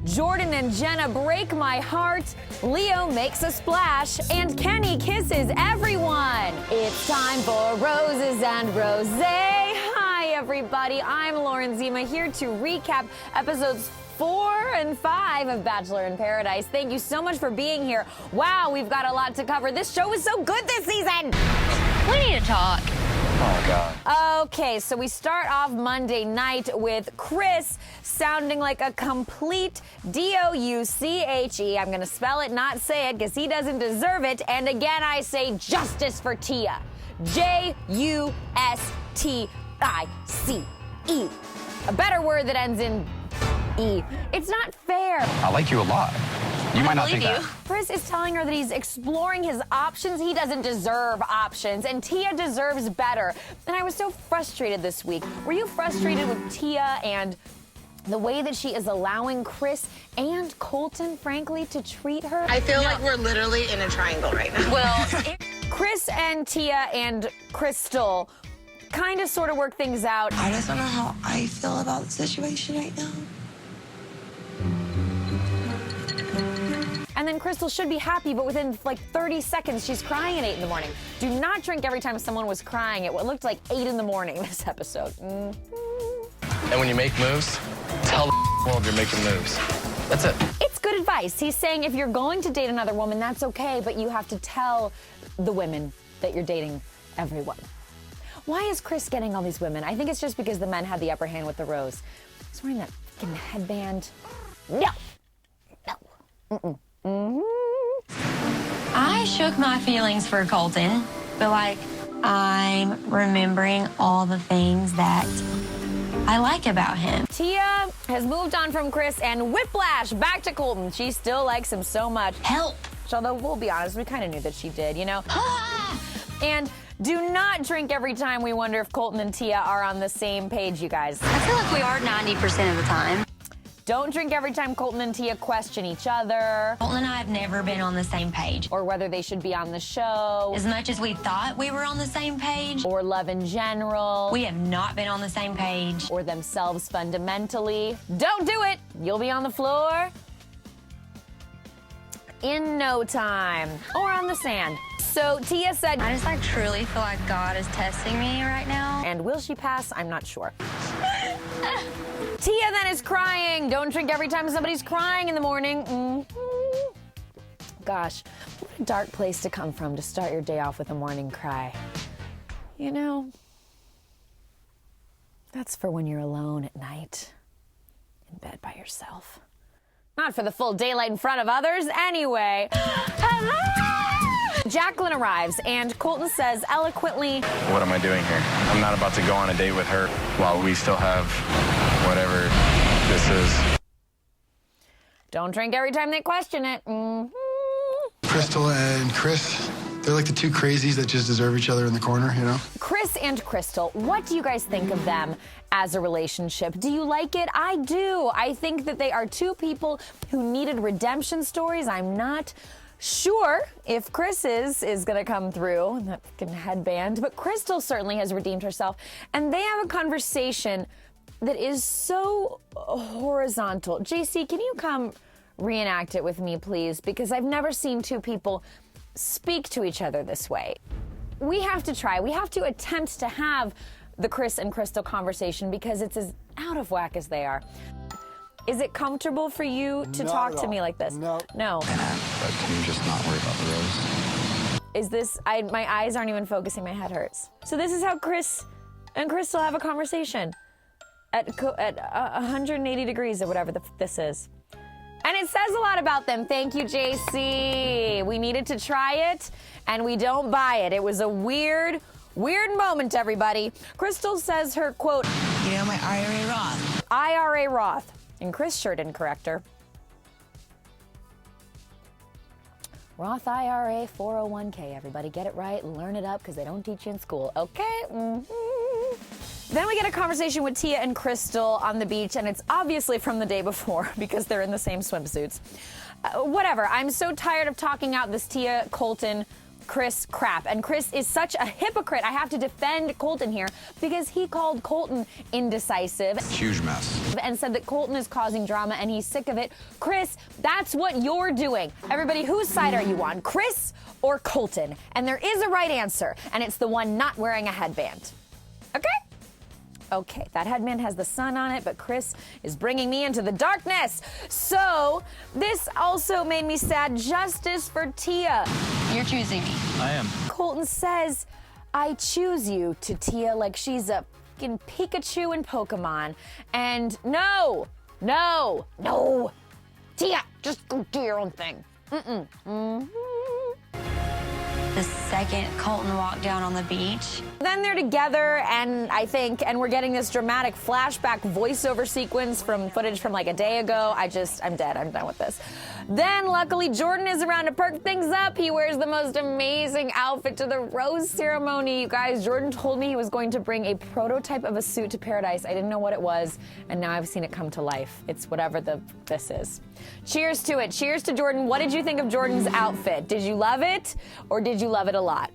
Jordan and Jenna break my heart. Leo makes a splash. And Kenny kisses everyone. It's time for Roses and Rosé. Hi, everybody. I'm Lauren Zima here to recap episodes 4 and 5 of Bachelor in Paradise. Thank you so much for being here. Wow, we've got a lot to cover. This show is so good this season. We need to talk. Oh, God. Okay, so we start off Monday night with Chris sounding like a complete D-O-U-C-H-E. I'm going to spell it, not say it, because he doesn't deserve it. And again, I say justice for Tia. J-U-S-T-I-C-E. A better word that ends in E. It's not fair. I like you a lot. You might not think that. Chris is telling her that he's exploring his options. He doesn't deserve options, and Tia deserves better. And I was so frustrated this week. Were you frustrated with Tia and the way that she is allowing Chris and Colton, frankly, to treat her? I feel like we're literally in a triangle right now. Well, Chris and Tia and Crystal kind of sort of work things out. I just don't know how I feel about the situation right now. And then Crystal should be happy, but within like 30 seconds, she's crying at 8 in the morning. Do not drink every time someone was crying at what looked like 8 in the morning this episode. And when you make moves, tell the world you're making moves. That's it. It's good advice. He's saying if you're going to date another woman, that's okay, but you have to tell the women that you're dating everyone. Why is Chris getting all these women? I think it's just because the men had the upper hand with the rose. He's wearing that fucking headband. No. No. I shook my feelings for Colton, but like I'm remembering all the things that I like about him. Tia has moved on from Chris and whiplash back to Colton. She still likes him so much. Help. Although we'll be honest, we kind of knew that she did, you know? And do not drink every time we wonder if Colton and Tia are on the same page, you guys. I feel like we are 90% of the time. Don't drink every time Colton and Tia question each other. Colton and I have never been on the same page. Or whether they should be on the show. As much as we thought we were on the same page. Or love in general. We have not been on the same page. Or themselves fundamentally. Don't do it! You'll be on the floor in no time. Or on the sand. So Tia said, I just like truly feel like God is testing me right now. and will she pass? I'm not sure. Tia then is crying. Don't drink every time somebody's crying in the morning. Gosh, what a dark place to come from to start your day off with a morning cry. You know, that's for when you're alone at night, in bed by yourself. Not for the full daylight in front of others, anyway. Jacqueline arrives, and Colton says eloquently, What am I doing here? I'm not about to go on a date with her while we still have whatever this is. don't drink every time they question it. Crystal and Chris, they're like the two crazies that just deserve each other in the corner, you know? Chris and Crystal, what do you guys think of them as a relationship? Do you like it? I do. I think that they are two people who needed redemption stories. I'm not sure if Chris is gonna come through, that fucking headband, but Crystal certainly has redeemed herself. And they have a conversation that is so horizontal. JC, can you come reenact it with me, please? Because I've never seen two people speak to each other this way. We have to try. We have to attempt to have the Chris and Crystal conversation because it's as out of whack as they are. Is it comfortable for you to talk to me like this? No. No. But can you just not worry about the rose? Is this, my eyes aren't even focusing, my head hurts. So this is how Chris and Crystal have a conversation at 180 degrees or whatever this is. And it says a lot about them. Thank you, JC. We needed to try it, and we don't buy it. It was a weird moment, everybody. Crystal says her, quote, You know, my IRA Roth. IRA Roth. And Chris sure didn't correct her. Roth IRA 401k, everybody. Get it right, learn it up, because they don't teach you in school, okay? Then we get a conversation with Tia and Crystal on the beach, and it's obviously from the day before because they're in the same swimsuits. Whatever, I'm so tired of talking out this Tia Colton Chris crap. And Chris is such a hypocrite. I have to defend Colton here because he called Colton indecisive. Huge mess. And said that Colton is causing drama and he's sick of it. Chris, that's what you're doing. Everybody, whose side are you on? Chris or Colton? And there is a right answer, and it's the one not wearing a headband. Okay? Okay, that headband has the sun on it, but Chris is bringing me into the darkness. So, this also made me sad. Justice for Tia. You're choosing me. I am. Colton says, I choose you to Tia like she's a fucking Pikachu in Pokemon. And no. Tia, just go do your own thing. The second Colton walked down on the beach. Then they're together, and we're getting this dramatic flashback voiceover sequence from footage from like a day ago. I'm dead. I'm done with this. Then, luckily, Jordan is around to perk things up. He wears the most amazing outfit to the rose ceremony. You guys, Jordan told me he was going to bring a prototype of a suit to Paradise. I didn't know what it was, and now I've seen it come to life. It's whatever this is. Cheers to it. Cheers to Jordan. What did you think of Jordan's outfit? Did you love it, or did you love it a lot?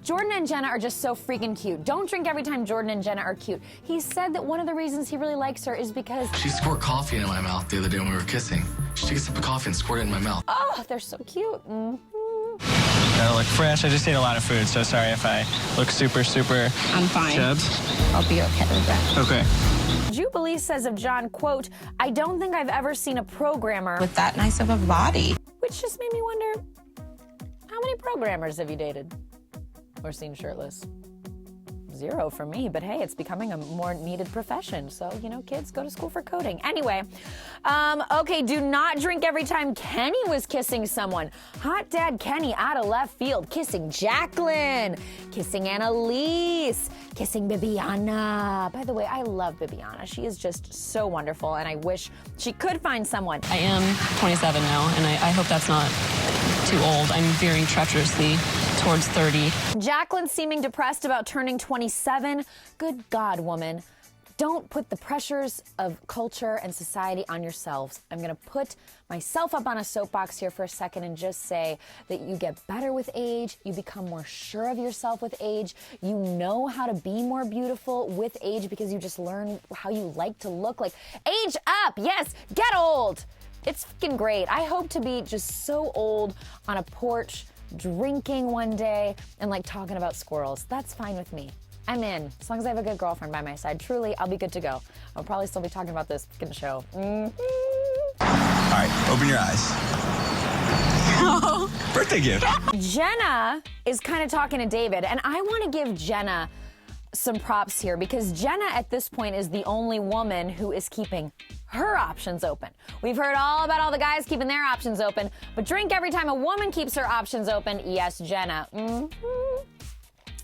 Jordan and Jenna are just so freaking cute. Don't drink every time Jordan and Jenna are cute. He said that one of the reasons he really likes her is because She squirted coffee in my mouth the other day when we were kissing. She took a sip of coffee and squirted it in my mouth. oh, they're so cute. I look fresh. I just ate a lot of food, so sorry if I look super I'm fine. chubbed. I'll be okay with that. Okay. Jubilee says of John, quote, I don't think I've ever seen a programmer, With that nice of a body. which just made me wonder, how many programmers have you dated or seen shirtless? 0 for me, but hey, it's becoming a more needed profession. So, kids, go to school for coding. Anyway, okay, do not drink every time Kenny was kissing someone. Hot dad Kenny out of left field, kissing Jacqueline, kissing Annalise, kissing Bibiana. By the way, I love Bibiana. She is just so wonderful, and I wish she could find someone. I am 27 now, and I hope that's not too old. I'm veering treacherously towards 30. Jacqueline seeming depressed about turning 27. Good God, woman. Don't put the pressures of culture and society on yourselves. I'm going to put myself up on a soapbox here for a second and just say that you get better with age. You become more sure of yourself with age. You know how to be more beautiful with age because you just learn how you like to look. Like, age up. Yes, get old. It's fucking great. I hope to be just so old on a porch, drinking one day, and like talking about squirrels. That's fine with me. I'm in. As long as I have a good girlfriend by my side, truly, I'll be good to go. I'll probably still be talking about this fucking show. All right, open your eyes. Birthday gift. Jenna is kind of talking to David, and I want to give Jenna some props here because Jenna at this point is the only woman who is keeping her options open. We've heard all about all the guys keeping their options open, but drink every time a woman keeps her options open. Yes, Jenna.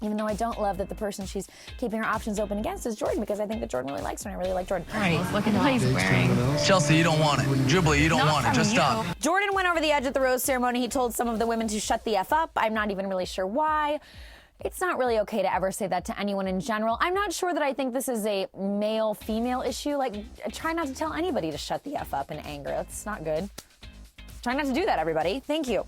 Even though I don't love that the person she's keeping her options open against is Jordan because I think that Jordan really likes her and I really like Jordan. All right, look at what he's wearing. Chelsea, you don't want it. Jubilee, you don't want it. Just stop. Jordan went over the edge at the rose ceremony. He told some of the women to shut the F up. I'm not even really sure why. It's not really okay to ever say that to anyone in general. I'm not sure that I think this is a male-female issue. Like, try not to tell anybody to shut the F up in anger. That's not good. Try not to do that, everybody. Thank you.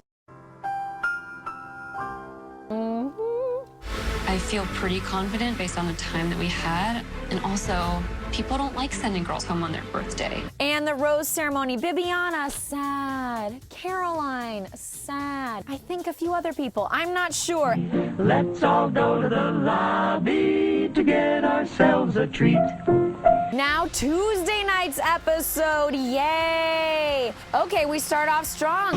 I feel pretty confident based on the time that we had. And also, people don't like sending girls home on their birthday. And the rose ceremony. Bibiana, sad. Caroline, sad. I think a few other people. I'm not sure. Let's all go to the lobby to get ourselves a treat. Now, Tuesday night's episode. Yay! Okay, we start off strong.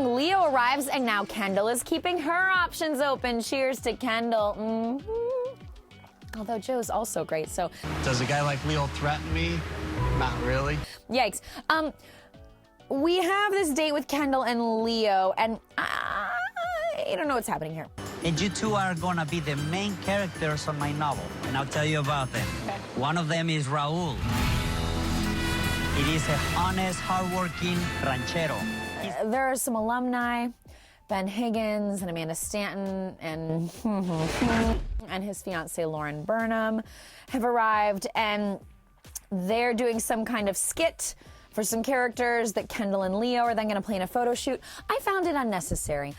Leo arrives, and now Kendall is keeping her options open. Cheers to Kendall. Although Joe's also great, so. Does a guy like Leo threaten me? Not really. Yikes. We have this date with Kendall and Leo, and I don't know what's happening here. And you two are gonna be the main characters on my novel, and I'll tell you about them. Okay. One of them is Raul. It is a honest, hardworking ranchero. There are some alumni, Ben Higgins and Amanda Stanton and his fiancée Lauren Burnham have arrived, and they're doing some kind of skit for some characters that Kendall and Leo are then going to play in a photo shoot. I found it unnecessary.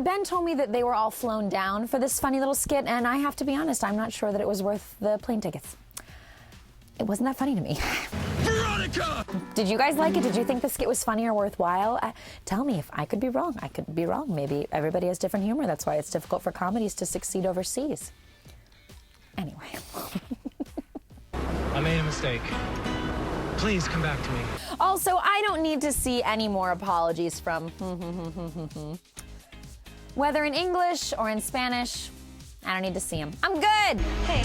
Ben told me that they were all flown down for this funny little skit, and I have to be honest, I'm not sure that it was worth the plane tickets. It wasn't that funny to me. Veronica! Did you guys like it? Did you think the skit was funny or worthwhile? Tell me if I could be wrong. I could be wrong. Maybe everybody has different humor. That's why it's difficult for comedies to succeed overseas. Anyway. I made a mistake. Please come back to me. Also, I don't need to see any more apologies from whether in English or in Spanish. I don't need to see them. I'm good. Hey,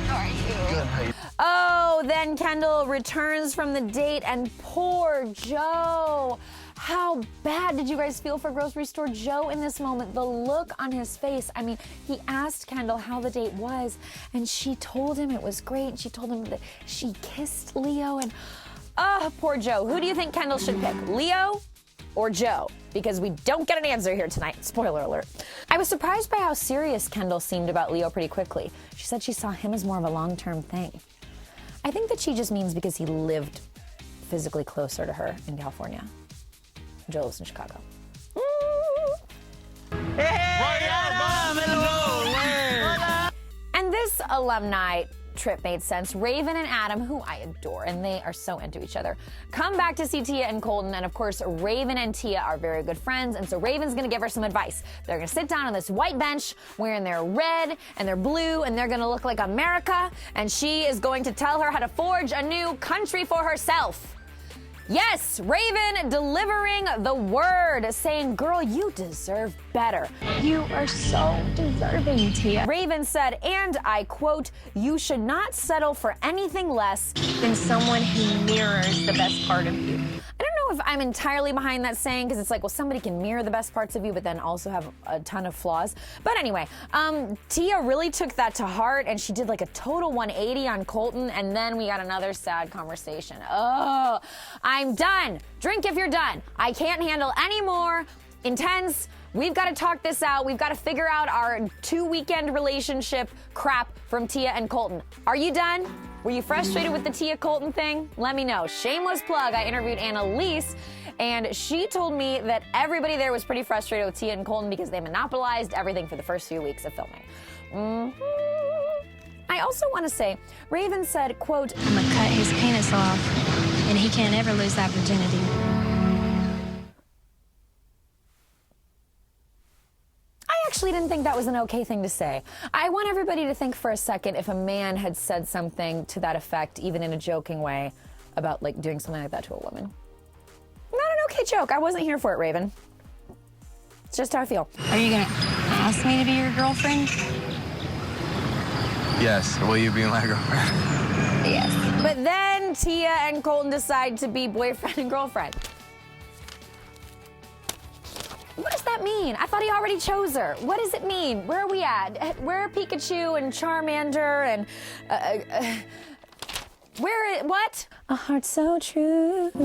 how are you? Good. How you? Oh, then Kendall returns from the date and poor Joe. How bad did you guys feel for grocery store Joe in this moment? The look on his face. I mean, he asked Kendall how the date was, and she told him it was great. She told him that she kissed Leo, and oh, poor Joe. Who do you think Kendall should pick, Leo or Joe? Because we don't get an answer here tonight. Spoiler alert. I was surprised by how serious Kendall seemed about Leo pretty quickly. She said she saw him as more of a long-term thing. I think that she just means because he lived physically closer to her in California. Joe lives in Chicago. And this alumni trip made sense. Raven and Adam, who I adore, and they are so into each other, come back to see Tia and Colton, and of course, Raven and Tia are very good friends, and so Raven's gonna give her some advice. They're gonna sit down on this white bench wearing their red and their blue, and they're gonna look like America, and she is going to tell her how to forge a new country for herself. Yes, Raven delivering the word, saying, girl, you deserve better. You are so deserving, Tia. Raven said, and I quote, you should not settle for anything less Than someone who mirrors the best part of you. I don't know if I'm entirely behind that saying, because it's like, well, somebody can mirror the best parts of you, but then also have a ton of flaws. But anyway, Tia really took that to heart, and she did like a total 180 on Colton, and then we got another sad conversation. Oh, I'm done. Drink if you're done. I can't handle any more intense. We've got to talk this out. We've got to figure out our 2-weekend relationship crap from Tia and Colton. Are you done? Were you frustrated with the Tia Colton thing? Let me know. Shameless plug. I interviewed Annalise, and she told me that everybody there was pretty frustrated with Tia and Colton because they monopolized everything for the first few weeks of filming. I also want to say, Raven said, quote, I'm gonna cut his penis off, and he can't ever lose that virginity. I actually didn't think that was an okay thing to say. I want everybody to think for a second if a man had said something to that effect, even in a joking way, about like doing something like that to a woman. Not an okay joke. I wasn't here for it, Raven. It's just how I feel. Are you gonna ask me to be your girlfriend? Yes. Will you be my girlfriend? Yes. But then Tia and Colton decide to be boyfriend and girlfriend. What does that mean? I thought he already chose her. What does it mean? Where are we at? Where are Pikachu and Charmander and what? A heart so true. A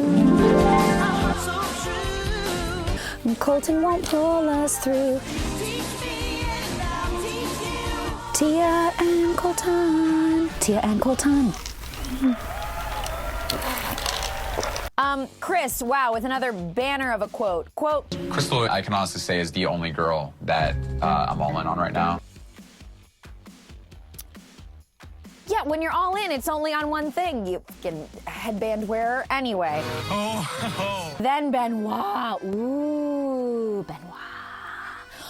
heart so true. Colton won't pull us through. Tia and Colton. Tia and Colton. Chris, wow, with another banner of a quote. Quote, Crystal, I can honestly say, is the only girl that I'm all in on right now. yeah, when you're all in, it's only on one thing. You can headband wearer anyway. Then Benoit. Ooh, Benoit.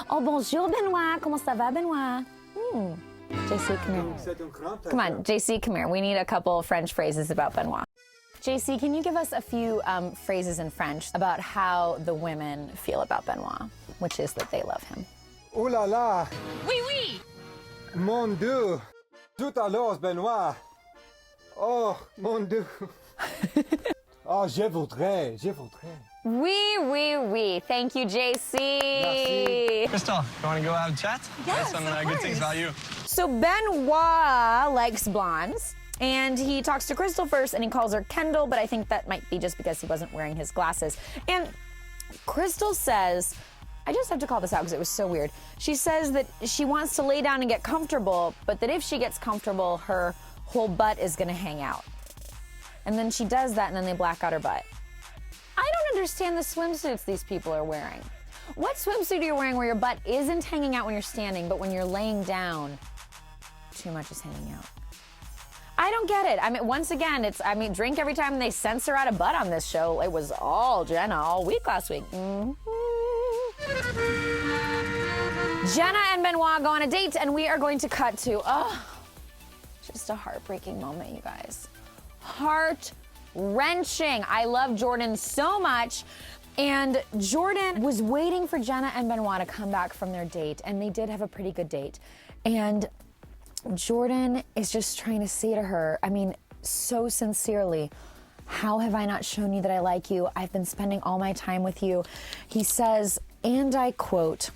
Oh, bonjour, Benoit. Comment ça va, Benoit? JC, come here. Come on, JC, come here. We need a couple French phrases about Benoit. JC, can you give us a few phrases in French about how the women feel about Benoit, which is that they love him? Oh là là! Oui, oui! Mon Dieu! Tout à l'heure, Benoit! Oh, mon Dieu! Oh, je voudrais. Oui. Thank you, JC. Merci. Crystal, you want to go have a chat? Yes, some of good things course. about you. So Benoit likes blondes, and he talks to Crystal first, and he calls her Kendall, but I think that might be just because he wasn't wearing his glasses. And Crystal says, I just have to call this out because it was so weird. She says that she wants to lay down and get comfortable, but that if she gets comfortable, her whole butt is gonna hang out. And then she does that, and then they black out her butt. understand the swimsuits these people are wearing. What swimsuit are you wearing where your butt isn't hanging out when you're standing, but when you're laying down, too much is hanging out? I don't get it. I mean, once again, drink every time they censor out a butt on this show. It was all Jenna all week last week. Jenna and Benoit go on a date, and we are going to cut to, just a heartbreaking moment, you guys. Heart-wrenching. I love Jordan so much. And Jordan was waiting for Jenna and Benoit to come back from their date, and they did have a pretty good date. And Jordan is just trying to say to her, I mean, so sincerely, how have I not shown you that I like you? I've been spending all my time with you. He says, and I quote,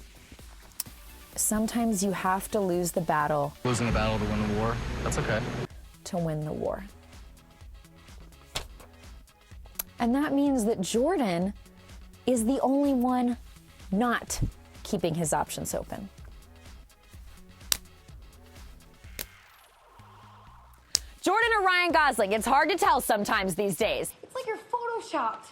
sometimes you have to lose the battle. Losing the battle to win the war, that's okay. To win the war. And that means that Jordan is the only one not keeping his options open. Jordan or Ryan Gosling? It's hard to tell sometimes these days. It's like you're photoshopped.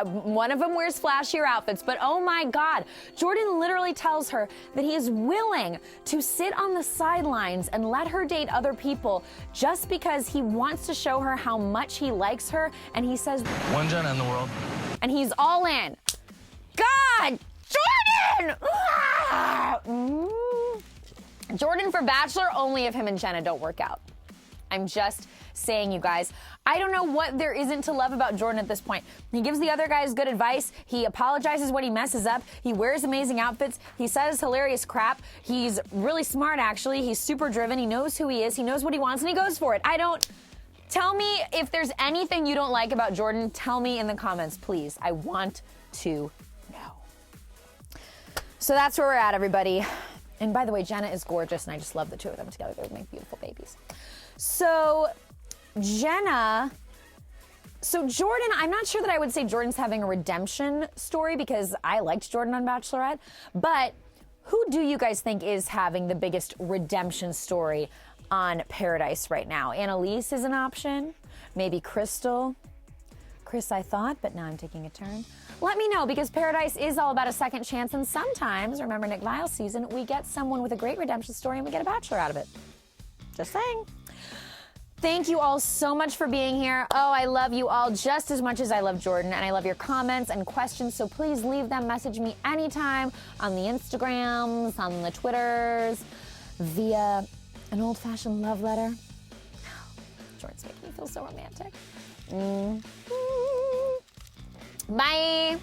One of them wears flashier outfits, but oh my God, Jordan literally tells her that he is willing to sit on the sidelines and let her date other people just because he wants to show her how much he likes her, and he says, One Jenna in the world. And he's all in. God, Jordan! Jordan for Bachelor, only if him and Jenna don't work out. I'm just saying, you guys. I don't know what there isn't to love about Jordan at this point. He gives the other guys good advice. He apologizes when he messes up. He wears amazing outfits. He says hilarious crap. He's really smart, actually. He's super driven. He knows who he is. He knows what he wants, and he goes for it. Tell me if there's anything you don't like about Jordan. Tell me in the comments, please. I want to know. So that's where we're at, everybody. And by the way, Jenna is gorgeous, and I just love the two of them together. They would make beautiful babies. So Jordan, I'm not sure that I would say Jordan's having a redemption story because I liked Jordan on Bachelorette, but who do you guys think is having the biggest redemption story on Paradise right now? Annalise is an option, maybe Crystal. Chris, I thought, but now I'm taking a turn. Let me know, because Paradise is all about a second chance, and sometimes, remember Nick Viall's season, we get someone with a great redemption story and we get a Bachelor out of it. Just saying. Thank you all so much for being here. Oh, I love you all just as much as I love Jordan, and I love your comments and questions, so please leave them. Message me anytime on the Instagrams, on the Twitters, via an old-fashioned love letter. Jordan's making me feel so romantic. Bye.